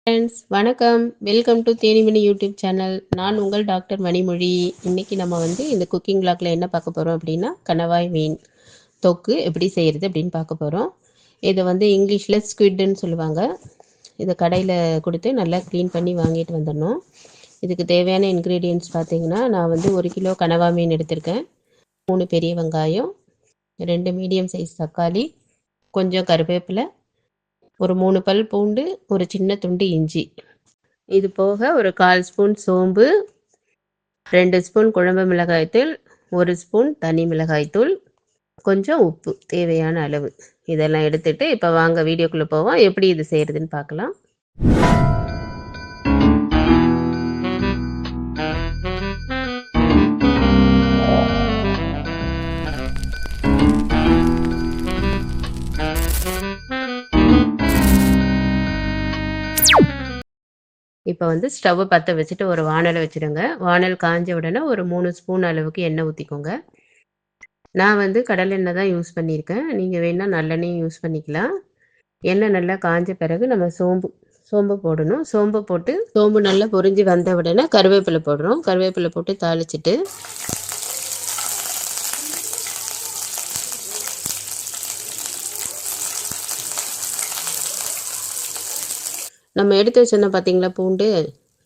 Friends வணக்கம். Welcome to Thenimani YouTube channel. நான் உங்கள் டாக்டர் மணிமொழி. இன்றைக்கி நம்ம இந்த குக்கிங் விளாக்ல என்ன பார்க்க போகிறோம் அப்படின்னா, கணவாய் மீன் தொக்கு எப்படி செய்கிறது அப்படின்னு பார்க்க போகிறோம். இதை இங்கிலீஷில் ஸ்குவிட்னு சொல்லுவாங்க. இதை கடையில் கொடுத்து நல்லா க்ளீன் பண்ணி வாங்கிட்டு வந்துடணும். இதுக்கு தேவையான இன்க்ரீடியன்ட்ஸ் பார்த்திங்கன்னா, நான் 1 கிலோ கனவா மீன் எடுத்திருக்கேன். 3 பெரிய வெங்காயம், 2 மீடியம் சைஸ் தக்காளி, கொஞ்சம் கருவேப்பிலை, ஒரு 3 பல் பூண்டு, ஒரு சின்ன துண்டு இஞ்சி. இது போக ஒரு 1/4 ஸ்பூன் சோம்பு, 2 ஸ்பூன் குழம்பு மிளகாய்த்தூள், 1 ஸ்பூன் தனி மிளகாய்த்தூள், கொஞ்சம் உப்பு தேவையான அளவு. இதெல்லாம் எடுத்துட்டு இப்போ வாங்க வீடியோக்குள்ளே போவோம். எப்படி இது செய்கிறதுன்னு பார்க்கலாம். இப்போ ஸ்டவ் பற்ற வச்சுட்டு ஒரு வானலை வச்சுடுங்க. வானல் காஞ்ச உடனே ஒரு 3 ஸ்பூன் அளவுக்கு எண்ணெய் ஊற்றிக்கோங்க. நான் கடலெண்ணெய் தான் யூஸ் பண்ணியிருக்கேன். நீங்கள் வேணால் நல்லெண்ணெயும் யூஸ் பண்ணிக்கலாம். எண்ணெய் நல்லா காஞ்ச பிறகு நம்ம சோம்பு போடணும். சோம்பு நல்லா பொரிஞ்சு வந்த உடனே கருவேப்பிலை போடுறோம். கருவேப்பிலை போட்டு தாளிச்சிட்டு நம்ம எடுத்து வச்சிருந்தோம் பார்த்தீங்களா, பூண்டு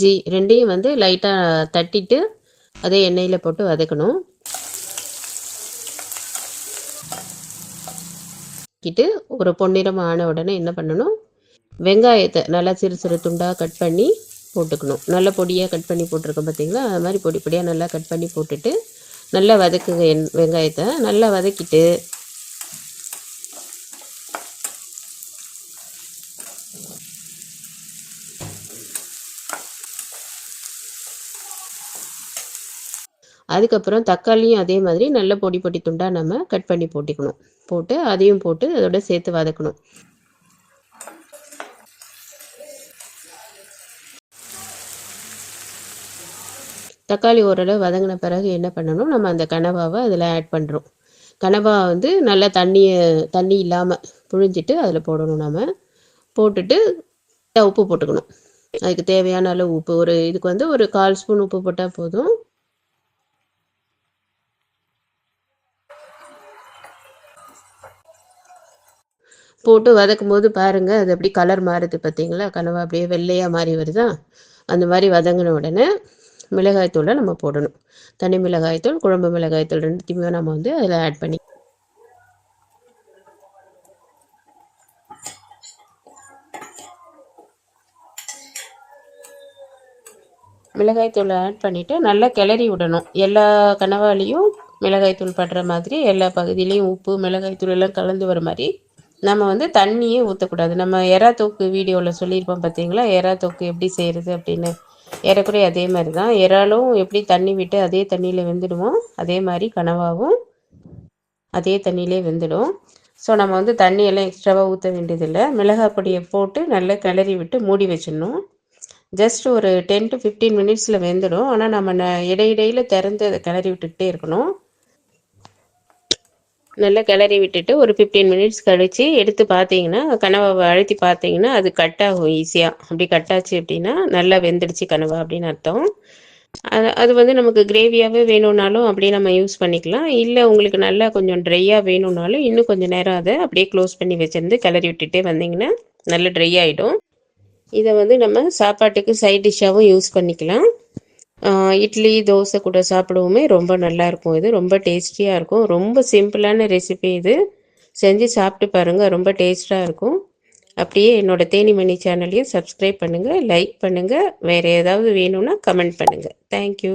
ஜி ரெண்டையும் லைட்டாக தட்டிட்டு அதே எண்ணெயில் போட்டு வதக்கணும். ஒரு பொன்னிறம் ஆன உடனே என்ன பண்ணணும், வெங்காயத்தை நல்லா சிறு சிறு துண்டாக கட் பண்ணி போட்டுக்கணும். நல்லா பொடியாக கட் பண்ணி போட்டிருக்கோம் பார்த்தீங்களா, அது மாதிரி பொடி பொடியாக நல்லா கட் பண்ணி போட்டுட்டு நல்லா வதக்குங்க. வெங்காயத்தை நல்லா வதக்கிட்டு அதுக்கப்புறம் தக்காளியும் அதே மாதிரி நல்ல பொடி பொடி துண்டாக நம்ம கட் பண்ணி போட்டுக்கணும். போட்டு அதையும் போட்டு அதோட சேர்த்து வதக்கணும். தக்காளி ஓரளவு வதங்கின பிறகு என்ன பண்ணணும், நம்ம அந்த கனவாவை அதில் ஆட் பண்ணுறோம். கனவா நல்லா தண்ணி இல்லாமல் புழிஞ்சிட்டு அதில் போடணும். நம்ம போட்டுட்டு உப்பு போட்டுக்கணும். அதுக்கு தேவையான அளவு உப்பு, இதுக்கு ஒரு 1/4 ஸ்பூன் உப்பு போட்டால் போதும். போட்டு வதக்கும் போது பாருங்கள், அது அப்படி கலர் மாறுது பார்த்தீங்களா, கனவா அப்படியே வெள்ளையாக மாறி வருதா. அந்த மாதிரி வதங்கின உடனே மிளகாய்த்தூளை நம்ம போடணும். தனி மிளகாய்த்தூள், குழம்பு மிளகாய்த்தூள் ரெண்டுத்தையுமே நம்ம அதில் ஆட் பண்ணி மிளகாய்த்தூளை ஆட் பண்ணிவிட்டு நல்லா கிளறி விடணும். எல்லா கனவாலையும் மிளகாய்த்தூள் படுற மாதிரி எல்லா பகுதியிலையும் உப்பு மிளகாய்த்தூள் எல்லாம் கலந்து வர மாதிரி நம்ம தண்ணியே ஊற்றக்கூடாது. நம்ம எறா தொக்கு வீடியோவில் சொல்லியிருப்போம் பார்த்தீங்களா, எறா தொக்கு எப்படி செய்கிறது அப்படின்னு. ஏறக்குறைய அதே மாதிரி தான். எறாலும் எப்படி தண்ணி விட்டு அதே தண்ணியில் வெந்துடுவோம், அதே மாதிரி கனவாவும் அதே தண்ணியிலே வெந்துடும். ஸோ நம்ம தண்ணியெல்லாம் எக்ஸ்ட்ராவாக ஊற்ற வேண்டியதில்லை. மிளகாய் பொடியை போட்டு நல்லா கிளறி விட்டு மூடி வச்சிடணும். ஜஸ்ட் ஒரு 10 to 15 மினிட்ஸில் வெந்துடும். ஆனால் நம்ம இடையிடையில் திறந்து அதை கிளறி விட்டுக்கிட்டே இருக்கணும். நல்லா கிளறி விட்டுட்டு ஒரு 15 மினிட்ஸ் கழித்து எடுத்து பார்த்தீங்கன்னா, கனவாவை அழுத்தி பார்த்தீங்கன்னா அது கட் ஆகும் ஈஸியாக. அப்படி கட்டாச்சு அப்படின்னா நல்லா வெந்துடுச்சு கனவா அப்படின்னு அர்த்தம். அது நமக்கு கிரேவியாகவே வேணும்னாலும் அப்படியே நம்ம யூஸ் பண்ணிக்கலாம். இல்லை உங்களுக்கு நல்லா கொஞ்சம் ட்ரையாக வேணும்னாலும் இன்னும் கொஞ்சம் நேரம் அதை அப்படியே க்ளோஸ் பண்ணி வச்சுருந்து கிளறி விட்டுட்டே வந்தீங்கன்னா நல்லா ட்ரை ஆகிடும். இதை நம்ம சாப்பாட்டுக்கு சைட் டிஷ்ஷாகவும் யூஸ் பண்ணிக்கலாம். இட்லி தோசை கூட சாப்பிடவுமே ரொம்ப நல்லாயிருக்கும். இது ரொம்ப டேஸ்டியாக இருக்கும். ரொம்ப சிம்பிளான ரெசிபி. இது செஞ்சு சாப்பிட்டு பாருங்கள், ரொம்ப டேஸ்ட்டாக இருக்கும். அப்படியே என்னோடய தேனிமணி சேனலையும் சப்ஸ்கிரைப் பண்ணுங்கள், லைக் பண்ணுங்கள். வேறு ஏதாவது வேணும்னா கமெண்ட் பண்ணுங்கள். தேங்க்யூ.